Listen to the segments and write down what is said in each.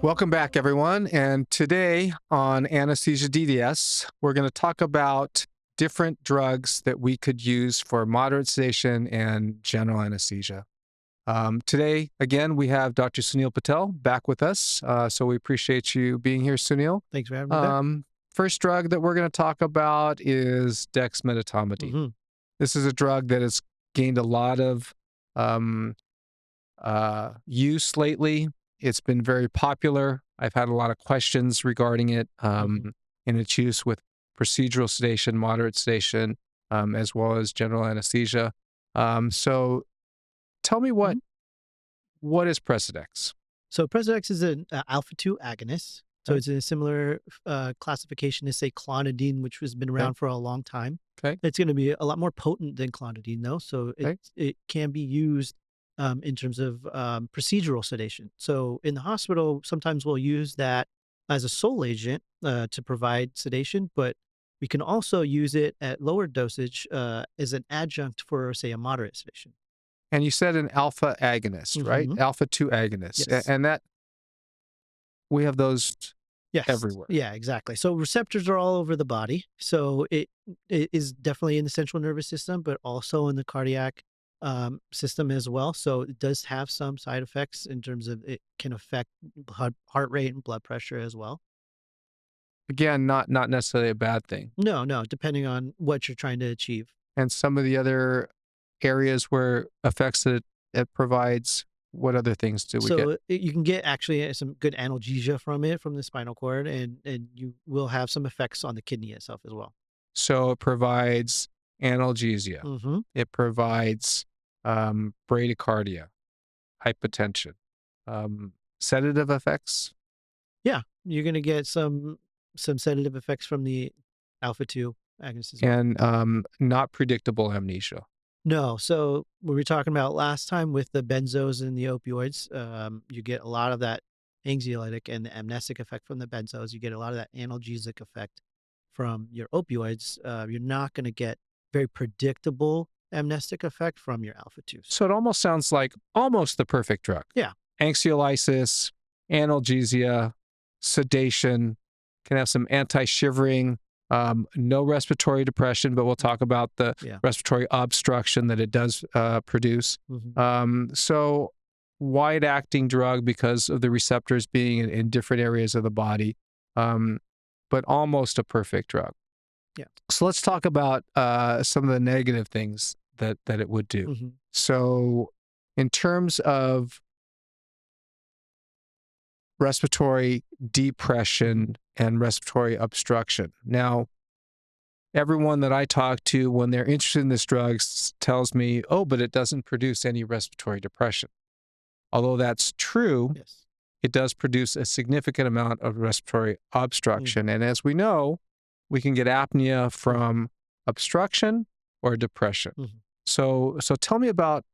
Welcome back, everyone. And today on Anesthesia DDS, we're going to talk about different drugs that we could use for moderate sedation and general anesthesia. Today, again, we have Dr. Sunil Patel back with us. So we appreciate you being here, Sunil. Thanks for having me back. First drug that we're going to talk about is Dexmedetomidine. hmm This is a drug that has gained a lot of use lately. It's been very popular. I've had a lot of questions regarding it in its use with procedural sedation, moderate sedation, as well as general anesthesia. So tell me what is Precedex? So Precedex is an alpha-2 agonist. So Okay. it's in a similar classification to, say, clonidine, which has been around for a long time. Okay. It's going to be a lot more potent than clonidine, though. So Okay. it can be used in terms of procedural sedation. So in the hospital, sometimes we'll use that as a sole agent to provide sedation, but we can also use it at lower dosage as an adjunct for, say, a moderate sedation. And you said an alpha agonist, right? Alpha 2 agonist. Yes. And that we have those Yes. everywhere. Yeah, exactly. So receptors are all over the body. So it is definitely in the central nervous system, but also in the cardiac system as well. So it does have some side effects in terms of it can affect heart rate and blood pressure as well. Again, not necessarily a bad thing. No, depending on what you're trying to achieve. And some of the other areas where effects that it provides, what other things do we get? So you can get actually some good analgesia from it, from the spinal cord, and you will have some effects on the kidney itself as well. So it provides analgesia. hmm It provides bradycardia, hypotension, sedative effects, Yeah, you're going to get some sedative effects from the alpha-2 agonist as well. and not predictable amnesia. No, so we were talking about last time with the benzos and the opioids, you get a lot of that anxiolytic and the amnestic effect from the benzos. You get a lot of that analgesic effect from your opioids. You're not going to get very predictable amnestic effect from your alpha-2s. So it almost sounds like almost the perfect drug. Yeah. Anxiolysis, analgesia, sedation, can have some anti-shivering, no respiratory depression, but we'll talk about the Yeah. respiratory obstruction that it does produce. Mhm. So wide-acting drug because of the receptors being in different areas of the body, but almost a perfect drug. Yeah. So let's talk about some of the negative things that it would do. Mhm. So in terms of respiratory depression and respiratory obstruction. Now, everyone that I talk to when they're interested in this drug tells me, oh, but it doesn't produce any respiratory depression. Although that's true, Yes. it does produce a significant amount of respiratory obstruction. And as we know, we can get apnea from obstruction or depression. Mhm. So tell me about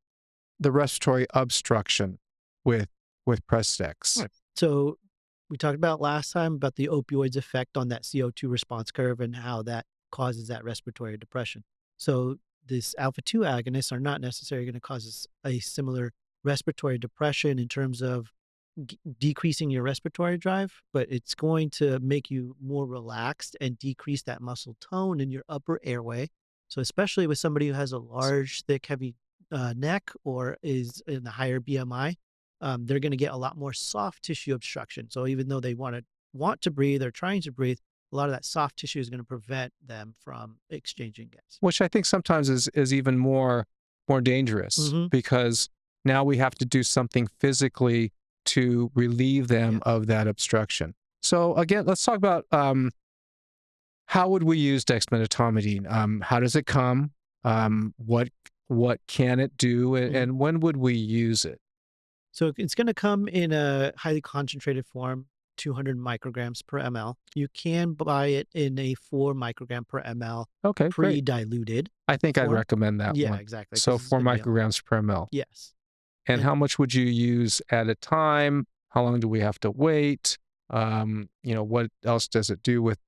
the respiratory obstruction with Precedex. Right. So we talked about last time about the opioids effect on that CO2 response curve and how that causes that respiratory depression. So this alpha-2 agonists are not necessarily going to cause a similar respiratory depression in terms of decreasing your respiratory drive, but it's going to make you more relaxed and decrease that muscle tone in your upper airway. So especially with somebody who has a large, thick, heavy neck or is in a higher BMI, they're going to get a lot more soft tissue obstruction. So even though they want to breathe or trying to breathe, a lot of that soft tissue is going to prevent them from exchanging gas. Which I think sometimes is even more dangerous because now we have to do something physically to relieve them of that obstruction. So again, let's talk about how would we use dexmedetomidine? How does it come? What can it do? And when would we use it? So it's going to come in a highly concentrated form, 200 micrograms per ml. You can buy it in a 4 microgram per ml Okay, great. pre-diluted. I think I'd form. recommend that one. Yeah, exactly. So 'cause it's 4 gonna be a lot. micrograms per ml. Yes. And how much would you use at a time? How long do we have to wait? What else does it do with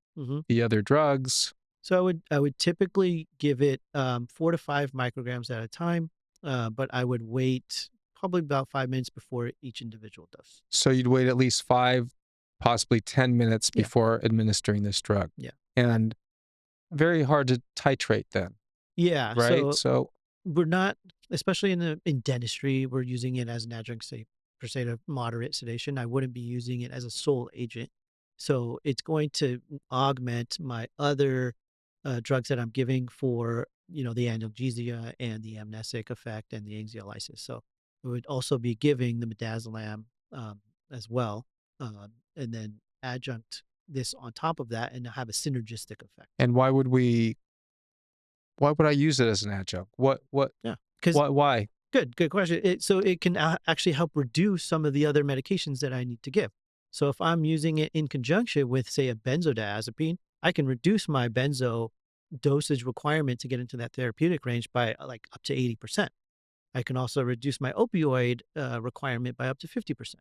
the other drugs? So I would typically give it 4 to 5 micrograms at a time, but I would wait probably about 5 minutes before each individual dose. So you'd wait at least 5, possibly 10 minutes Yeah. before administering this drug. Yeah. And very hard to titrate then, Yeah. right? So So, we're not, especially in dentistry, we're using it as an adjunct, say, per se, to moderate sedation. I wouldn't be using it as a sole agent. So it's going to augment my other drugs that I'm giving for, the analgesia and the amnesic effect and the anxiolysis. So it would also be giving the midazolam as well, and then adjunct this on top of that and have a synergistic effect. and why would I use it as an adjunct? Yeah, because Why? good question. So it can actually help reduce some of the other medications that I need to give. So if I'm using it in conjunction with, say, a benzodiazepine, I can reduce my benzo dosage requirement to get into that therapeutic range by like up to 80%. I can also reduce my opioid requirement by up to 50%.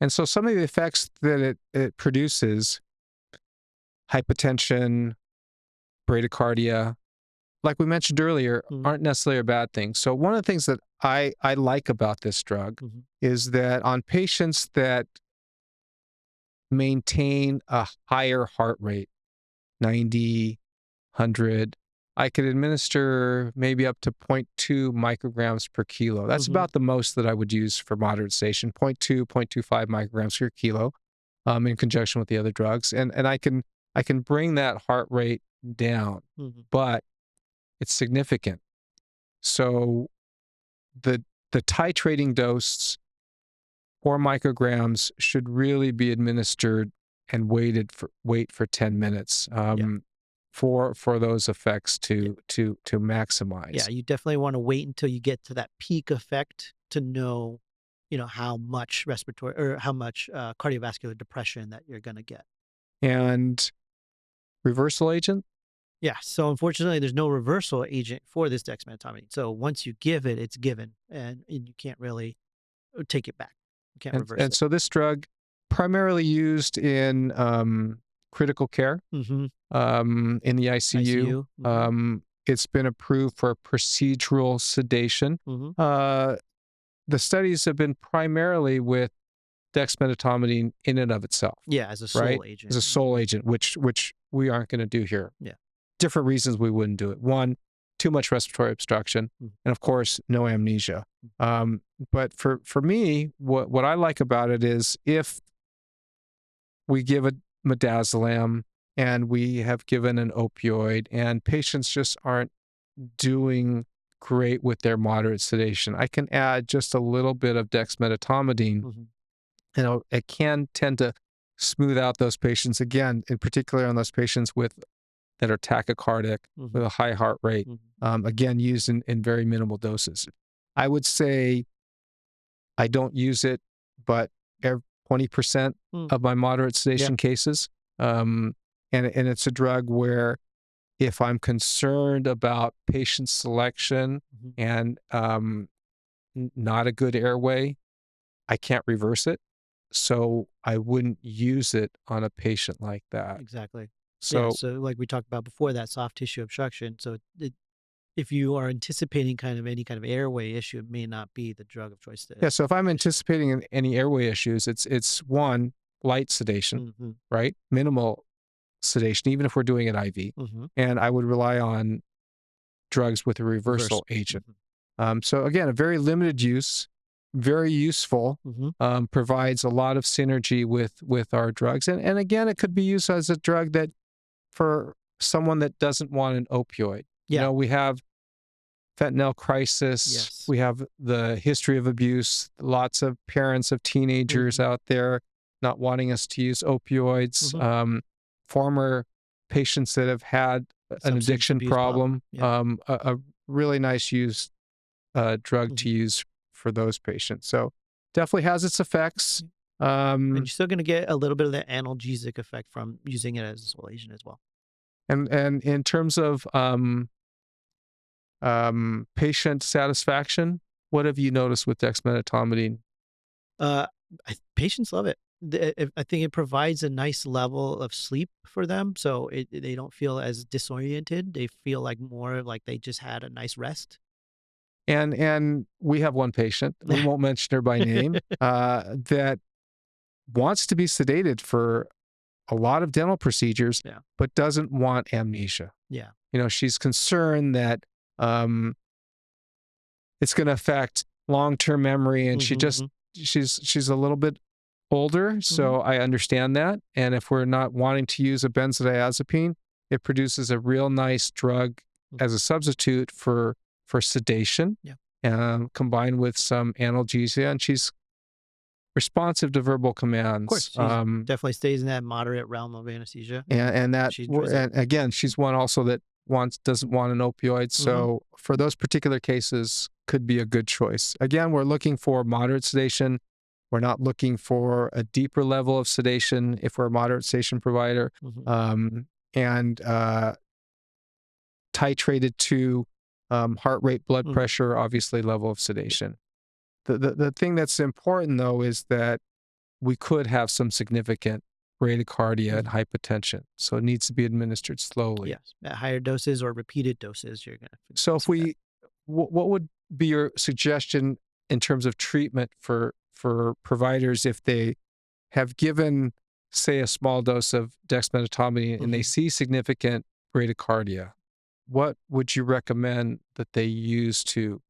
And so some of the effects that it produces, hypotension, bradycardia, like we mentioned earlier, Mhm. aren't necessarily a bad thing. So one of the things that I like about this drug Mhm. is that on patients that maintain a higher heart rate, 90, 100, I could administer maybe up to zero point 0.2 micrograms per kilo. That's Mhm. about the most that I would use for moderate sedation, 0.2, 0.25 micrograms per kilo, in conjunction with the other drugs. And I can bring that heart rate down, Mhm. but it's significant. So the titrating dose, 4 micrograms, should really be administered and wait for 10 minutes Yeah. for those effects Yeah. to Yeah. maximize. You definitely want to wait until you get to that peak effect to know, how much respiratory or how much cardiovascular depression that you're going to get. And reversal agent? Yeah. So unfortunately, there's no reversal agent for this dexmedetomidine. So once you give it, it's given, and you can't really take it back. You can't reverse And it. so this drug primarily used in critical care, Mm-hmm. in the ICU. ICU. Mm-hmm. It's been approved for procedural sedation. Mm-hmm. Uh, the studies have been primarily with dexmedetomidine in and of itself, Yeah, as a right? sole As agent. a sole agent, which we aren't going to do here. Yeah. Different reasons we wouldn't do it. One, too much respiratory obstruction, Mhm. and of course, no amnesia. But for me, what I like about it is if we give a midazolam and we have given an opioid and patients just aren't doing great with their moderate sedation, I can add just a little bit of dexmedetomidine. Mm-hmm. It can tend to smooth out those patients again, in particular on those patients that are tachycardic Mm-hmm. with a high heart rate. Mm-hmm. Again, used in very minimal doses. I would say I don't use it, but 20% Mm. of my moderate Yeah. sedation cases. And it's a drug where if I'm concerned about patient selection Mm-hmm. and not a good airway, I can't reverse it. So I wouldn't use it on a patient like that. Exactly. Yeah. So So like we talked about before, that soft tissue obstruction. So if you are anticipating kind of any kind of airway issue, it may not be the drug of choice to. yeah, so if I'm anticipating any airway issues, it's one, light sedation, Mm-hmm. right? Minimal sedation, even if we're doing an IV. Mm-hmm. And I would rely on drugs with a reversal agent. So again, a very limited use, very useful, Mm-hmm. provides a lot of synergy with our drugs. And again, it could be used as a drug that for someone that doesn't want an opioid. Yeah. We have fentanyl crisis. Yes. We have the history of abuse. Lots of parents of teenagers Mm-hmm. out there not wanting us to use opioids. Mm-hmm. Former patients that have had an Substance addiction abuse problem. Yeah. A really nice drug Mm-hmm. to use for those patients. So definitely has its effects. And you're still going to get a little bit of the analgesic effect from using it as a sole agent as well. And in terms of patient satisfaction, what have you noticed with dexmedetomidine? Uh, Patients love it. I think it provides a nice level of sleep for them, so they don't feel as disoriented. They feel like more like they just had a nice rest. And we have one patient, we won't mention her by name, that wants to be sedated for a lot of dental procedures, Yeah. but doesn't want amnesia. Yeah. She's concerned that it's going to affect long-term memory, and Mhm. she's a little bit older, so I understand that. And if we're not wanting to use a benzodiazepine, it produces a real nice drug as a substitute for sedation, Yeah. combined with some analgesia, and she's responsive to verbal Of commands. course, she's definitely stays in that moderate realm of anesthesia, she enjoys it. And again, she's one also that doesn't want an opioid. So for those particular cases, could be a good choice. Again, we're looking for moderate sedation. We're not looking for a deeper level of sedation if we're a moderate sedation provider, and titrated to heart rate, blood pressure, obviously level of sedation. The thing that's important though is that we could have some significant bradycardia and hypotension, so it needs to be administered slowly. Yes, at higher doses or repeated doses, you're gonna So if see that. what would be your suggestion in terms of treatment for providers if they have given, say, a small dose of dexmedetomidine and they see significant bradycardia? What would you recommend that they use to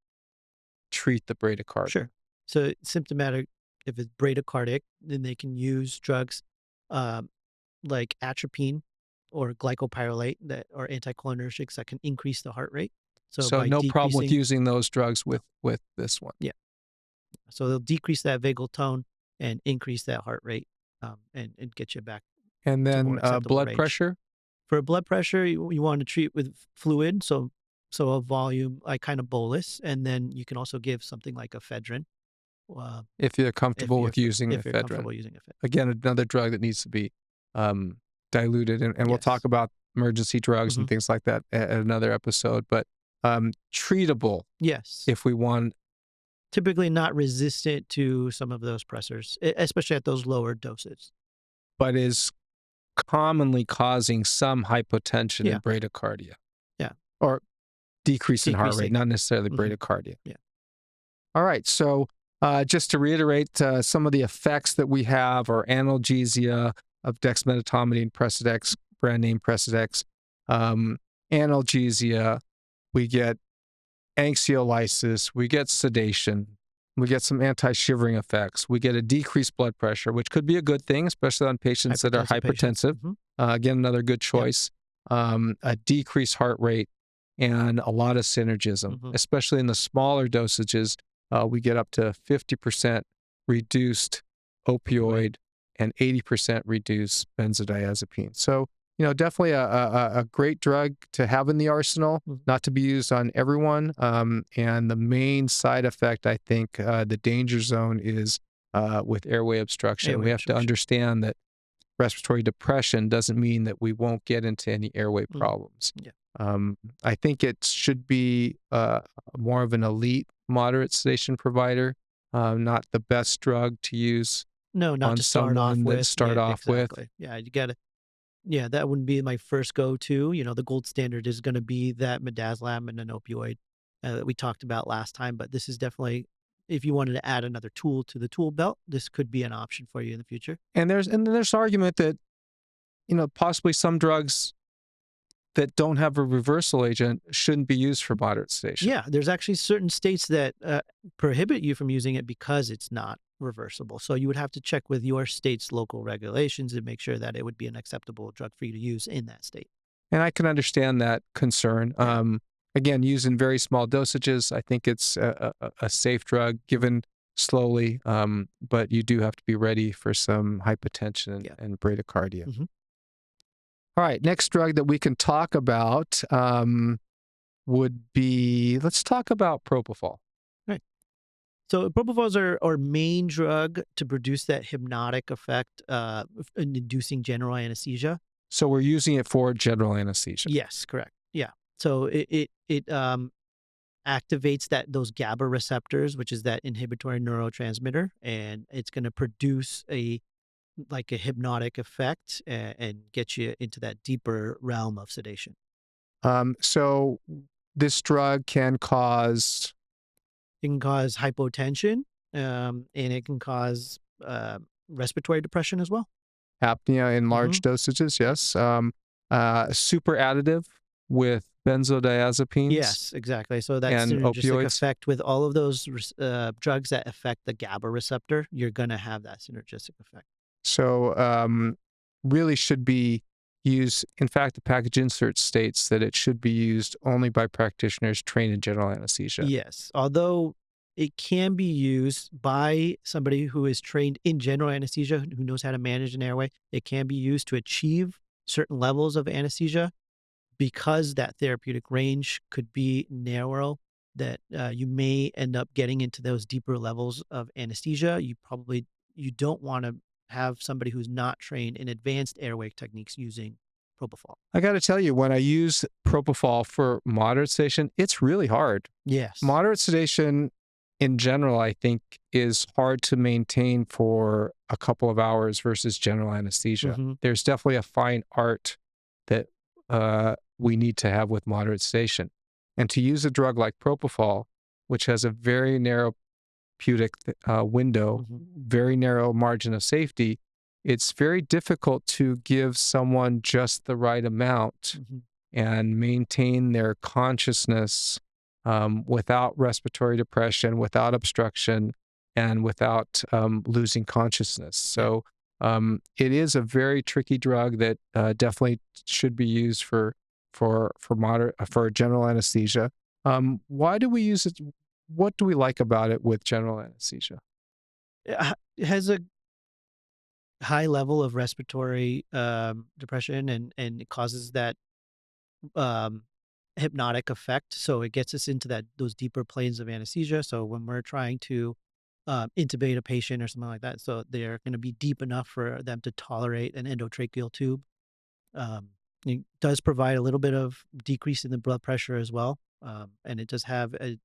treat the bradycardia? Sure. So symptomatic, if it's bradycardic, then they can use drugs um, like atropine or glycopyrrolate or anticholinergics that can increase the heart rate. So So by no problem with decreasing, using those drugs no, with this one. yeah. So they'll decrease that vagal tone and increase that heart rate, and get you back And to more then acceptable blood range. pressure? For blood pressure, you want to treat with fluid, so a volume, like kind of bolus, and then you can also give something like ephedrine. Uh, If you're if comfortable you're with using if you're ephedrine. comfortable using ephedrine. Again, another drug that needs to be um, diluted. And we'll talk Yes. about emergency drugs and things like that at another episode. But treatable Yes. if we want, Typically not resistant to some of those pressors, especially at those lower doses. but is commonly causing some hypotension Yeah. and bradycardia. Yeah. Or decrease in heart rate, Decreasing. not necessarily Mhm. bradycardia. Yeah. All right. So just to reiterate, some of the effects that we have are analgesia of dexmedetomidine, Precedex, brand name Precedex, analgesia, we get anxiolysis, we get sedation, we get some anti-shivering effects, we get a decreased blood pressure, which could be a good thing, especially on patients that are Hypertensive patients. hypertensive. Again, another good choice. A decreased heart rate and a lot of synergism, especially in the smaller dosages. We get up to 50% reduced opioid and 80% reduced benzodiazepine. So, definitely a great drug to have in the arsenal, not to be used on everyone. And the main side effect, I think, the danger zone is with airway obstruction. We have to understand that respiratory depression doesn't mean that we won't get into any airway problems. Yeah. I think it should be more of an elite moderate sedation provider, not the best drug to use No, not on to start off someone that with. start Yeah, off with. exactly. Yeah, you gotta. Yeah, that wouldn't be my first go-to. The gold standard is going to be that midazolam and an opioid that we talked about last time. But this is definitely, if you wanted to add another tool to the tool belt, this could be an option for you in the future. And there's argument that possibly some drugs that don't have a reversal agent shouldn't be used for moderate sedation. Yeah, there's actually certain states that prohibit you from using it because it's not reversible. So you would have to check with your state's local regulations and make sure that it would be an acceptable drug for you to use in that state. And I can understand that concern. Yeah. Again, used in very small dosages, I think it's a safe drug given slowly, but you do have to be ready for some hypotension and bradycardia. All right, next drug that we can talk about would be, let's talk about propofol. Right. So propofol is our main drug to produce that hypnotic effect in inducing general anesthesia. So we're using it for general anesthesia. Yes, correct. Yeah. So it activates those GABA receptors, which is that inhibitory neurotransmitter, and it's going to produce a hypnotic effect and get you into that deeper realm of sedation. So this drug can cause It can cause hypotension, and it can cause respiratory depression as well. Apnea in large Mm-hmm. dosages, yes. Super additive with benzodiazepines Yes, exactly. So that and synergistic opioids. effect with all of those drugs that affect the GABA receptor, you're going to have that synergistic effect. So really should be used. In fact, the package insert states that it should be used only by practitioners trained in general anesthesia. Yes, although it can be used by somebody who is trained in general anesthesia, who knows how to manage an airway. It can be used to achieve certain levels of anesthesia because that therapeutic range could be narrow, that you may end up getting into those deeper levels of anesthesia. You don't want to have somebody who's not trained in advanced airway techniques using propofol. I got to tell you, when I use propofol for moderate sedation, it's really hard. Yes. Moderate sedation in general, I think, is hard to maintain for a couple of hours versus general anesthesia. Mm-hmm. There's definitely a fine art that we need to have with moderate sedation. And to use a drug like propofol, which has a very narrow therapeutic window, Mm-hmm. very narrow margin of safety, it's very difficult to give someone just the right amount Mm-hmm. and maintain their consciousness without respiratory depression, without obstruction, and without losing consciousness. So it is a very tricky drug that definitely should be used for general anesthesia. Why do we use it? What do we like about it with general anesthesia? It has a high level of respiratory depression, and it causes that um, hypnotic effect. So it gets us into those deeper planes of anesthesia. So when we're trying to intubate a patient or something like that, so they're going to be deep enough for them to tolerate an endotracheal tube. Um, it does provide a little bit of decrease in the blood pressure as well, and it does have an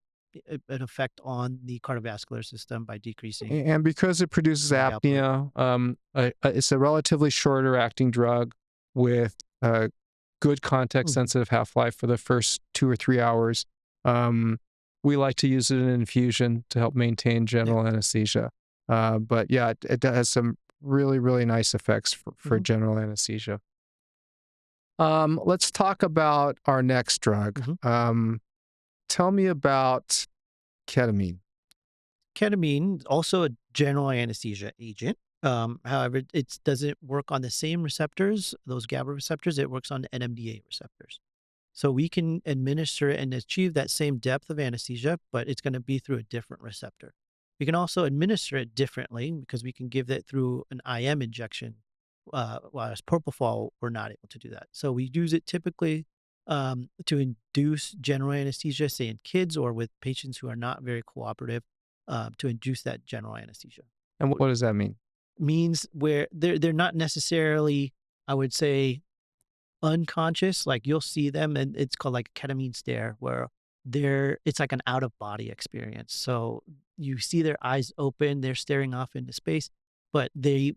effect on the cardiovascular system by decreasing. And because it produces cardiac output. apnea, it's a relatively shorter acting drug with a good context sensitive half-life for the first 2 or 3 hours. We like to use it in infusion to help maintain general anesthesia. But yeah, it has some really, really nice effects for general anesthesia. Let's talk about our next drug. Tell me about ketamine. Ketamine, also a general anesthesia agent. However, it doesn't work on the same receptors, those GABA receptors. It works on NMDA receptors. So we can administer and achieve that same depth of anesthesia, but it's going to be through a different receptor. We can also administer it differently because we can give it through an IM injection, whereas propofol, we're not able to do that. So we use it typically to induce general anesthesia, say in kids or with patients who are not very cooperative, to induce that general anesthesia. And what does that mean? Means where they're not necessarily, I would say, unconscious. Like you'll see them, and it's called like a ketamine stare, where it's like an out of body experience. So you see their eyes open, they're staring off into space, but they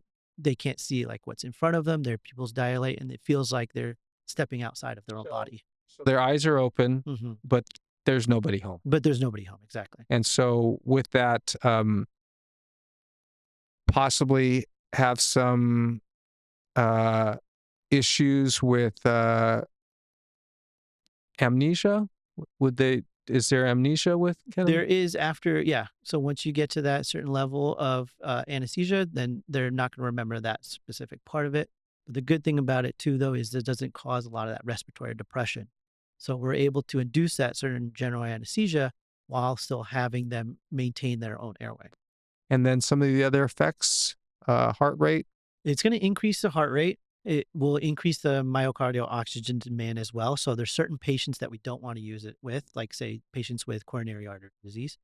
can't see like what's in front of them. Their pupils dilate, and it feels like they're stepping outside of their own body. So their eyes are open, but there's nobody home. But there's nobody home, exactly. And so with that, possibly have some issues with amnesia. Is there amnesia with ketamine? There is so once you get to that certain level of anesthesia, then they're not going to remember that specific part of it. But the good thing about it too, though, is it doesn't cause a lot of that respiratory depression. So we're able to induce that certain general anesthesia while still having them maintain their own airway. And then some of the other effects, heart rate. It's going to increase the heart rate. It will increase the myocardial oxygen demand as well. So there's certain patients that we don't want to use it with, like say patients with coronary artery disease.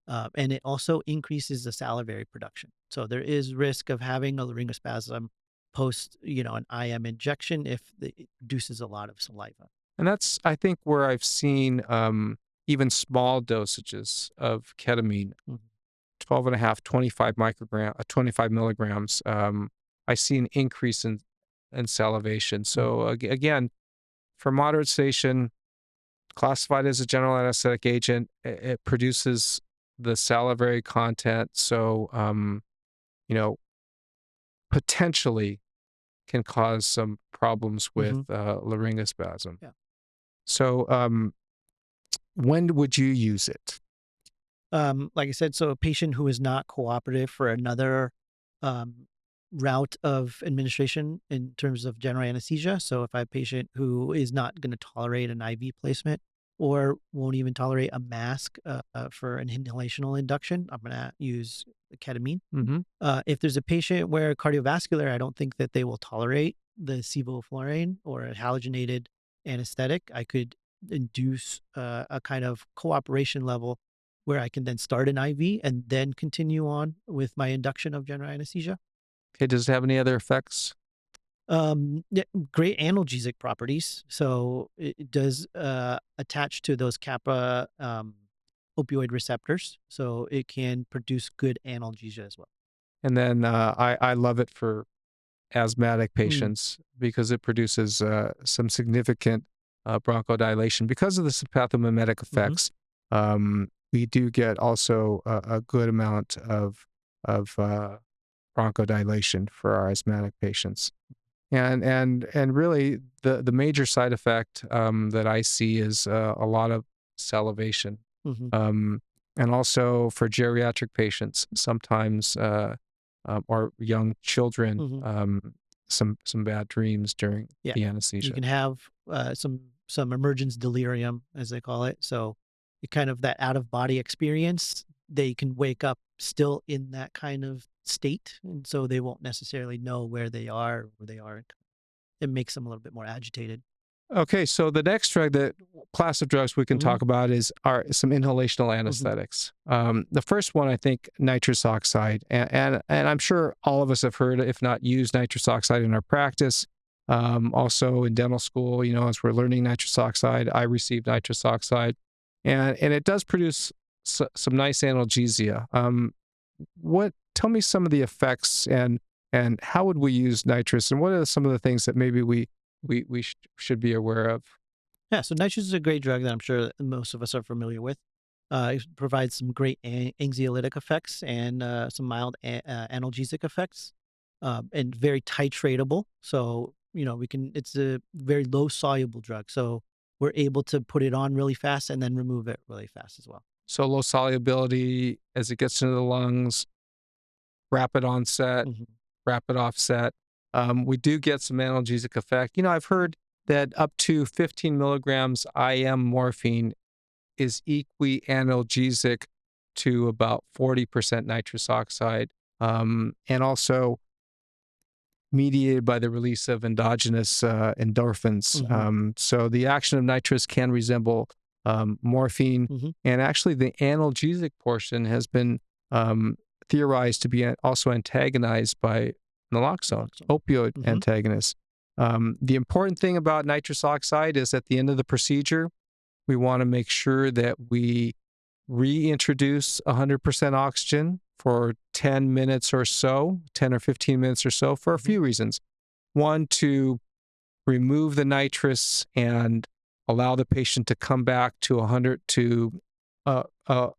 And it also increases the salivary production. So there is risk of having a laryngospasm post, an IM injection if it produces a lot of saliva. And that's, I think, where I've seen even small dosages of ketamine, 12 and a half, 25 milligrams, I see an increase in salivation. So again, for moderate sedation, classified as a general anesthetic agent, it produces the salivary content. So, you know, potentially can cause some problems with laryngospasm. Yeah. So, when would you use it? Like I said, so a patient who is not cooperative for another um, route of administration in terms of general anesthesia. So if I have a patient who is not going to tolerate an IV placement or won't even tolerate a mask for an inhalational induction, I'm going to use ketamine. Mm-hmm. If there's a patient where cardiovascular, I don't think that they will tolerate the sevoflurane or a halogenated anesthetic. I could induce a kind of cooperation level where I can then start an IV and then continue on with my induction of general anesthesia. Okay. Does it have any other effects? Yeah, great analgesic properties. So it does attach to those kappa opioid receptors. So it can produce good analgesia as well. And then I love it for asthmatic Mm, patients because it produces some significant bronchodilation. Because of the sympathomimetic hmm effects, we do get also a good amount of bronchodilation for our asthmatic patients. And really, the major side effect that I see is a lot of salivation, hmm um, and also for geriatric patients, sometimes or young children, hmm some bad dreams during Yeah, the you anesthesia. can have some emergence delirium, as they call it. So, it kind of that out of body experience. They can wake up still in that kind of state, and so they won't necessarily know where they are, where they aren't. It makes them a little bit more agitated. Okay, so the next drug, that class of drugs we can hmm talk about are some inhalational hmm anesthetics. The first one, I think, nitrous oxide, and I'm sure all of us have heard, if not used, nitrous oxide in our practice. Also in dental school, as we're learning nitrous oxide, I received nitrous oxide, and it does produce some nice analgesia. What? Tell me some of the effects, and how would we use nitrous, and what are some of the things that maybe we should be aware of? Yeah, so nitrous is a great drug that I'm sure that most of us are familiar with. It provides some great anxiolytic effects and some mild analgesic effects, and very titratable. So we can. It's a very low soluble drug, so we're able to put it on really fast and then remove it really fast as well. So low solubility as it gets into the lungs, rapid onset, hmm rapid offset. We do get some analgesic effect. I've heard that up to 15 milligrams IM morphine is analgesic to about 40% nitrous oxide, and also mediated by the release of endogenous endorphins. hmm So the action of nitrous can resemble morphine, hmm and actually the analgesic portion has been um, theorized to be also antagonized by naloxone, Naloxone. opioid hmm antagonists. The important thing about nitrous oxide is at the end of the procedure, we want to make sure that we reintroduce 100% oxygen for 10 minutes or so, 10 or 15 minutes or so, for a hmm few reasons. One, to remove the nitrous and allow the patient to come back to 100 to a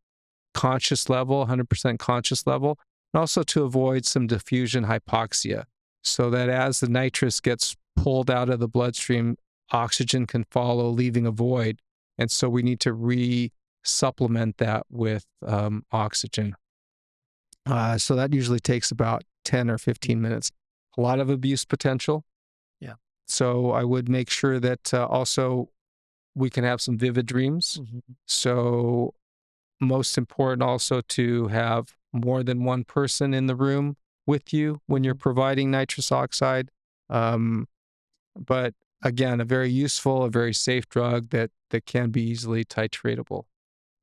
conscious level, 100% conscious level, and also to avoid some diffusion hypoxia, so that as the nitrous gets pulled out of the bloodstream, oxygen can follow, leaving a void. And so we need to supplement that with oxygen. So that usually takes about 10 or 15 minutes. A lot of abuse potential. Yeah. So I would make sure that also we can have some vivid dreams. hmm So most important also to have more than one person in the room with you when you're hmm providing nitrous oxide. Um, but again, a very useful, a very safe drug that can be easily titratable.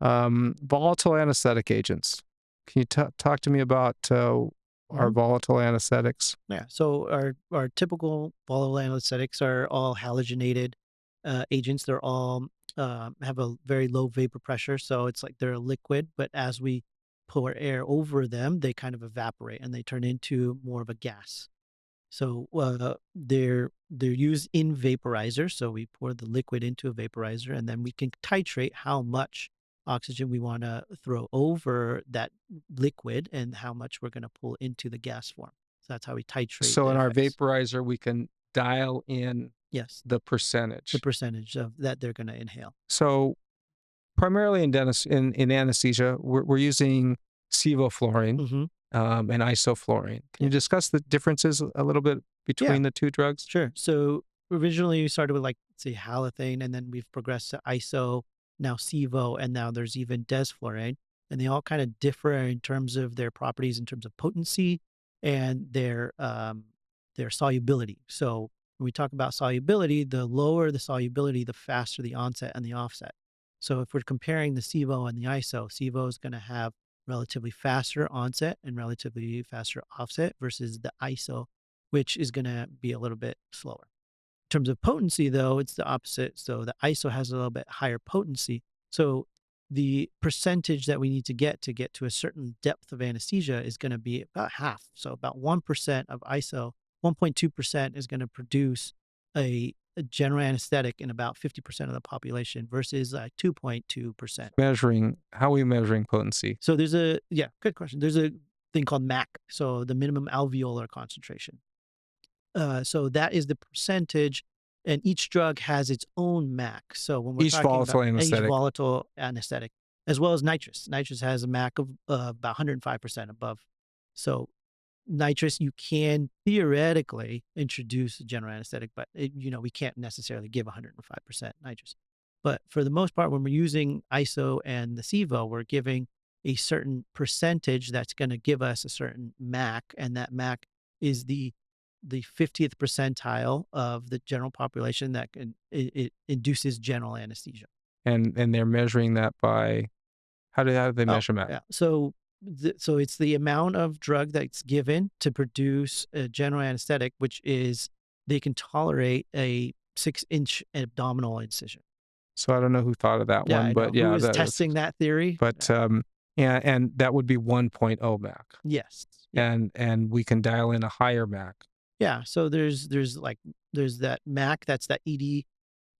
Volatile anesthetic agents. Can you talk to me about our hmm volatile anesthetics? Yeah. So our typical volatile anesthetics are all halogenated agents. They're all have a very low vapor pressure, so it's like they're a liquid. But as we pour air over them, they kind of evaporate and they turn into more of a gas. So they're used in vaporizers. So we pour the liquid into a vaporizer, and then we can titrate how much oxygen we want to throw over that liquid and how much we're going to pull into the gas form. So that's how we titrate So the in our effects. vaporizer, we can dial in Yes, the the percentage. percentage of that they're going to inhale. So primarily in anesthesia, we're using sevoflurane Mm-hmm. and isoflurane. Can you Yeah. discuss the differences a little bit Yeah, between the two drugs? sure. So originally we started with like, say, halothane, and then we've progressed to iso, now sevo, and now there's even desflurane. And they all kind of differ in terms of their properties, in terms of potency and their solubility. So when we talk about solubility, the lower the solubility, the faster the onset and the offset. So if we're comparing the sevo and the iso, sevo is going to have relatively faster onset and relatively faster offset versus the iso, which is going to be a little bit slower. In terms of potency, though, it's the opposite. So the ISO has a little bit higher potency. So the percentage that we need to get to a certain depth of anesthesia is going to be about half. So about 1% of ISO, 1.2% is going to produce a general anesthetic in about 50% of the population versus 2.2%. How are we measuring potency? So good question. There's a thing called MAC, so the minimum alveolar concentration. So that is the percentage, and each drug has its own MAC. So when we're Each talking volatile about each anesthetic. volatile anesthetic, as well as nitrous, nitrous has a MAC of about 105% above. So nitrous, you can theoretically introduce a general anesthetic, but we can't necessarily give 105% nitrous. But for the most part, when we're using ISO and the SIVO, we're giving a certain percentage that's going to give us a certain MAC, and that MAC is the 50th percentile of the general population that it induces general anesthesia. And they're measuring that by how do they measure that? Yeah. So it's the amount of drug that's given to produce a general anesthetic, which is they can tolerate a 6-inch abdominal incision. So I don't know who thought of that Yeah, I one, know. but yeah, Who is that's testing that theory? but and that would be 1.0 MAC. Yes. Yeah. And we can dial in a higher MAC. Yeah. So there's that MAC, that's that ED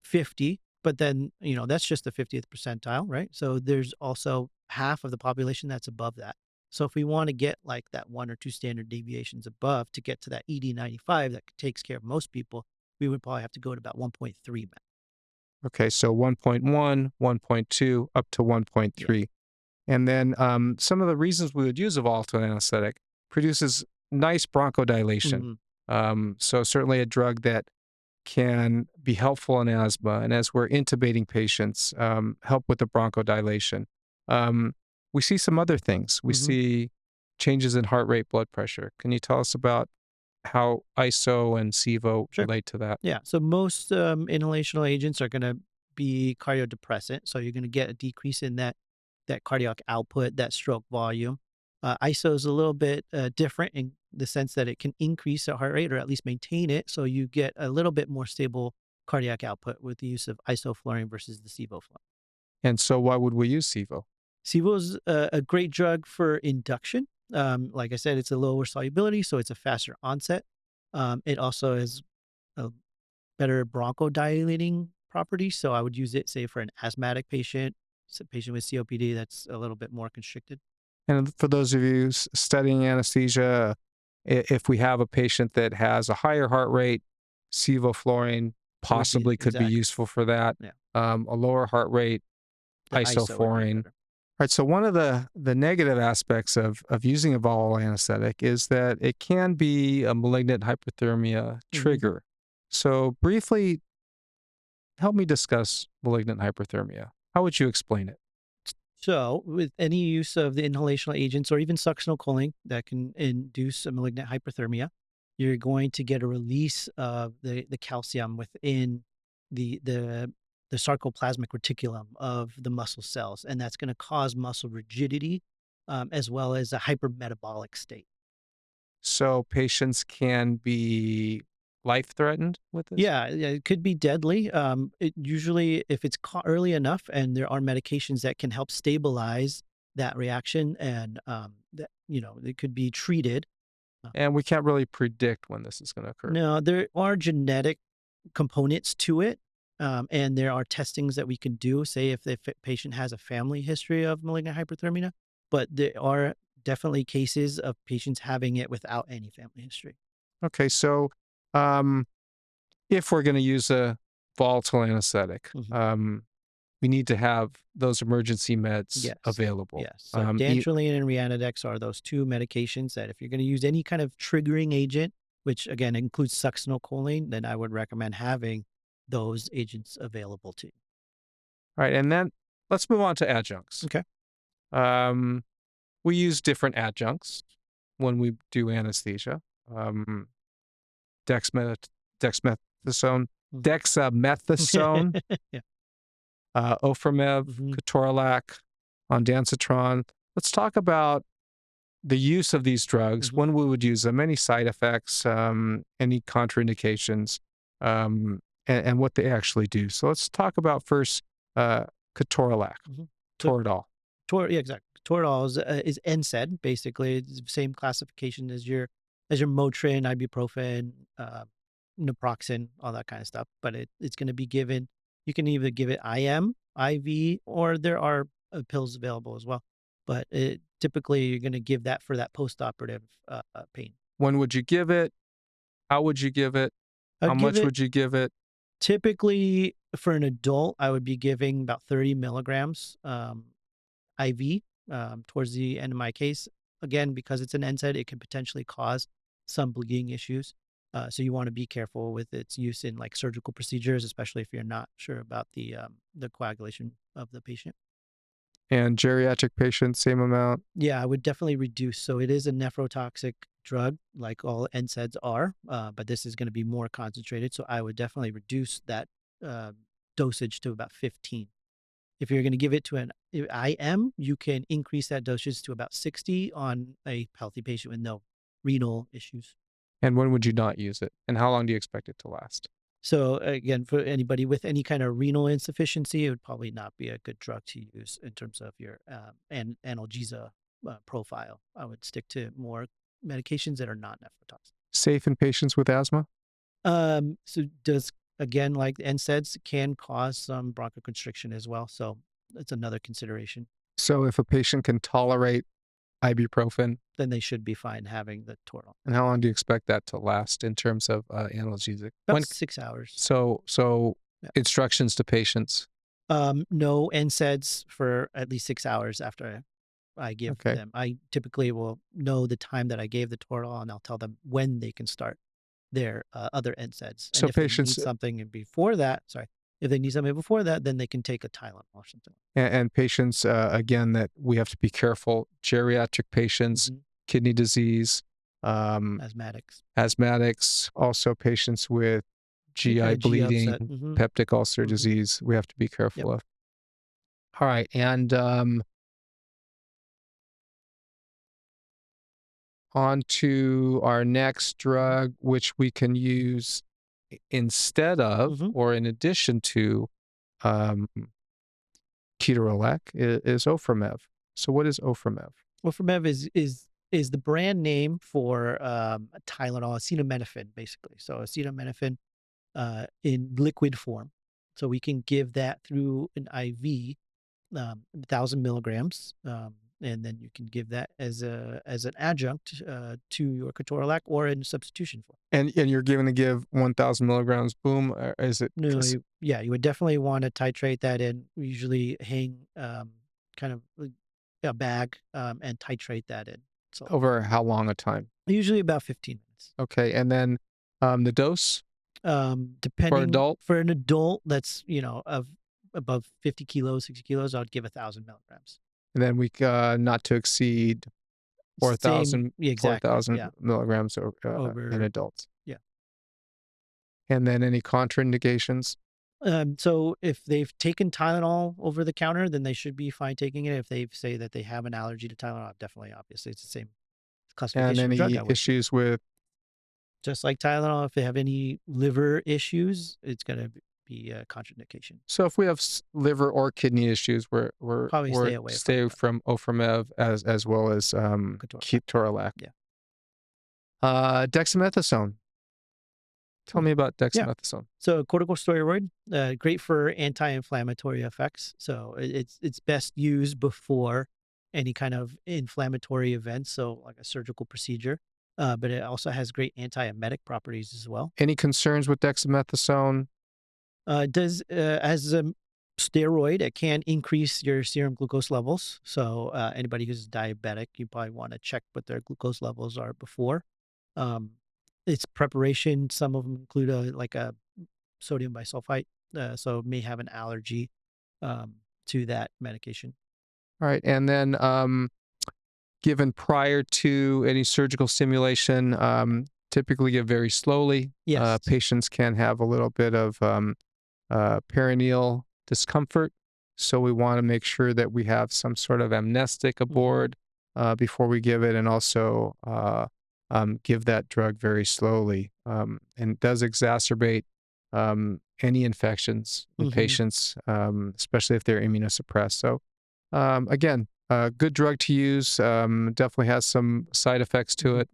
50, but then, that's just the 50th percentile, right? So there's also half of the population that's above that. So if we want to get like that 1 or 2 standard deviations above to get to that ED 95 that takes care of most people, we would probably have to go to about 1.3 MAC. Okay, so 1.1, 1.2, up to 1.3. Yeah. And then some of the reasons we would use a volatile anesthetic produces nice bronchodilation. So certainly a drug that can be helpful in asthma, and as we're intubating patients, help with the bronchodilation. We see some other things. We see changes in heart rate, blood pressure. Can you tell us about how ISO and SIVO relate to that? Yeah. So most inhalational agents are going to be cardiodepressant. So you're going to get a decrease in that cardiac output, that stroke volume. ISO is a little bit different in the sense that it can increase the heart rate or at least maintain it. So you get a little bit more stable cardiac output with the use of isoflurane versus the sevoflurane. And so why would we use SIVO? SIVO is a great drug for induction. Like I said, it's a lower solubility, so it's a faster onset. It also has a better bronchodilating property. So I would use it, say, for an asthmatic patient, a patient with COPD that's a little bit more constricted. And for those of you studying anesthesia, if we have a patient that has a higher heart rate, sevoflurane possibly could be useful for that. Yeah. A lower heart rate, isoflurane. All right, so one of the negative aspects of using a volatile anesthetic is that it can be a malignant hyperthermia trigger. So briefly, help me discuss malignant hyperthermia. How would you explain it? So with any use of the inhalational agents or even succinyl choline that can induce a malignant hyperthermia, you're going to get a release of the calcium within the sarcoplasmic reticulum of the muscle cells, and that's going to cause muscle rigidity as well as a hypermetabolic state. So patients can be life-threatened with this? Yeah, it could be deadly. Usually, if it's caught early enough, and there are medications that can help stabilize that reaction, and that it could be treated. And we can't really predict when this is going to occur. No, there are genetic components to it. And there are testings that we can do, say if the patient has a family history of malignant hyperthermia, but there are definitely cases of patients having it without any family history. Okay, so um, if we're going to use a volatile anesthetic, we need to have those emergency meds Yes. available. Yes. So dantrolene and Rianodex are those two medications that if you're going to use any kind of triggering agent, which again includes succinylcholine, then I would recommend having those agents available to you. All right, and then let's move on to adjuncts. Okay. We use different adjuncts when we do anesthesia. Dexamethasone, Yeah. Oframev, ketorolac, ondansetron. Let's talk about the use of these drugs, when we would use them, any side effects, any contraindications, and what they actually do. So let's talk about first ketorolac, Toradol. Yeah, exactly. Toradol is NSAID, basically. It's the same classification as your Motrin, ibuprofen, naproxen, all that kind of stuff. But it's going to be given. You can either give it IM, IV, or there are pills available as well. But typically, you're going to give that for that postoperative pain. When would you give it? How would you give it? How much would you give it? Typically, for an adult, I would be giving about 30 milligrams IV towards the end of my case. Again, because it's an NSAID, it can potentially cause some bleeding issues. So you want to be careful with its use in like surgical procedures, especially if you're not sure about the coagulation of the patient. And geriatric patients, same amount? Yeah, I would definitely reduce. So it is a nephrotoxic drug, like all NSAIDs are, but this is going to be more concentrated. So I would definitely reduce that dosage to about 15. If you're going to give it to an IM, you can increase that dosage to about 60 on a healthy patient with no renal issues. And when would you not use it? And how long do you expect it to last? So again, for anybody with any kind of renal insufficiency, it would probably not be a good drug to use in terms of your analgesia profile. I would stick to more medications that are not nephrotoxic. Safe in patients with asthma? So does, again, like NSAIDs can cause some bronchoconstriction as well. So that's another consideration. So if a patient can tolerate ibuprofen, then they should be fine having the Toradol. And how long do you expect that to last in terms of analgesic? About 6 hours. So Yeah. instructions to patients. No NSAIDs for at least 6 hours after I give them. I typically will know the time that I gave the Toradol, and I'll tell them when they can start their other NSAIDs. So and if patients they need something before that, if they need something before that, then they can take a Tylenol or something. And patients, again, that we have to be careful. Geriatric patients, kidney disease, asthmatics, also patients with GI bleeding, peptic ulcer disease, we have to be careful of. All right, and on to our next drug, which we can use instead of or in addition to ketorolac is Oframev. So what is Oframev? Oframev is the brand name for Tylenol, acetaminophen, basically. So acetaminophen in liquid form. So we can give that through an IV, 1,000 milligrams, and then you can give that as an adjunct to your ketorolac or in substitution form. And you're going to give 1,000 milligrams, boom, or is it? No, you would definitely want to titrate that in. We usually hang kind of a bag and titrate that in. So over how long a time? Usually about 15 minutes. Okay, and then the dose? Depending for an adult that's of above 50 kilos, 60 kilos, I would give 1,000 milligrams. And then we not to exceed 4,000 milligrams over in adults. Yeah. And then any contraindications? So if they've taken Tylenol over the counter, then they should be fine taking it. If they say that they have an allergy to Tylenol, definitely, obviously, it's the same classification. And any issues with? Just like Tylenol, if they have any liver issues, it's going to be a contraindication. So if we have liver or kidney issues, we're probably stay away from Oframev as well as ketorolac. Yeah. Dexamethasone. Tell me about Yeah. dexamethasone. So corticosteroid, great for anti-inflammatory effects. So it's best used before any kind of inflammatory event, so like a surgical procedure. But it also has great antiemetic properties as well. Any concerns with dexamethasone? It does as a steroid, it can increase your serum glucose levels. So anybody who's diabetic, you probably want to check what their glucose levels are before. Um, its preparation, some of them include like a sodium bisulfite, so may have an allergy to that medication. All right. And then given prior to any surgical stimulation, typically give very slowly. Yes. Patients can have a little bit of perineal discomfort. So we want to make sure that we have some sort of amnestic aboard before we give it, and also give that drug very slowly. And it does exacerbate any infections in patients, especially if they're immunosuppressed. So again, good drug to use. Definitely has some side effects to it.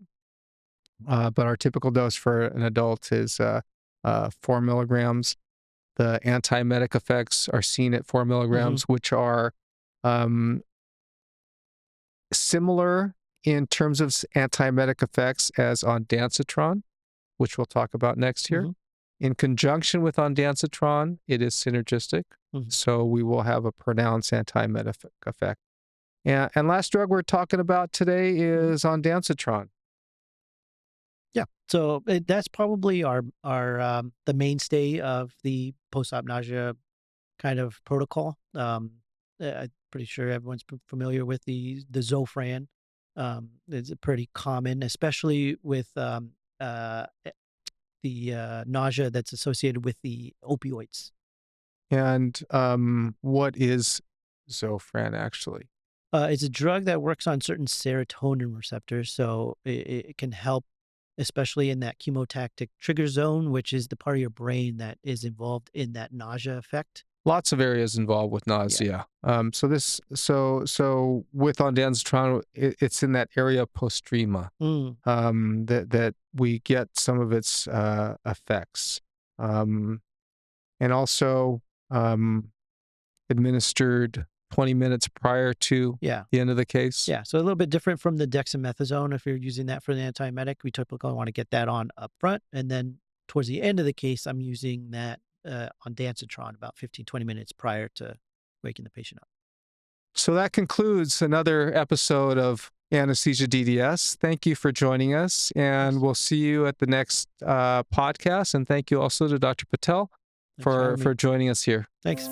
But our typical dose for an adult is 4 milligrams. The antiemetic effects are seen at 4 milligrams, which are similar in terms of antiemetic effects as ondansetron, which we'll talk about next here. In conjunction with ondansetron, it is synergistic, so we will have a pronounced antiemetic effect. And last drug we're talking about today is ondansetron. Yeah, so that's probably our the mainstay of the post-op nausea kind of protocol. I'm pretty sure everyone's familiar with the Zofran. It's pretty common, especially with the nausea that's associated with the opioids. And what is Zofran actually? It's a drug that works on certain serotonin receptors, so it can help, especially in that chemotactic trigger zone, which is the part of your brain that is involved in that nausea effect. Lots of areas involved with nausea. So with ondansetron, it's in that area postrema that we get some of its effects, and also administered 20 minutes prior to the end of the case. Yeah, so a little bit different from the dexamethasone. If you're using that for the antiemetic, we typically want to get that on up front, and then towards the end of the case, I'm using that ondansetron about 15, 20 minutes prior to waking the patient up. So that concludes another episode of Anesthesia DDS. Thank you for joining us, and we'll see you at the next podcast. And thank you also to Dr. Patel for joining us here. Thanks.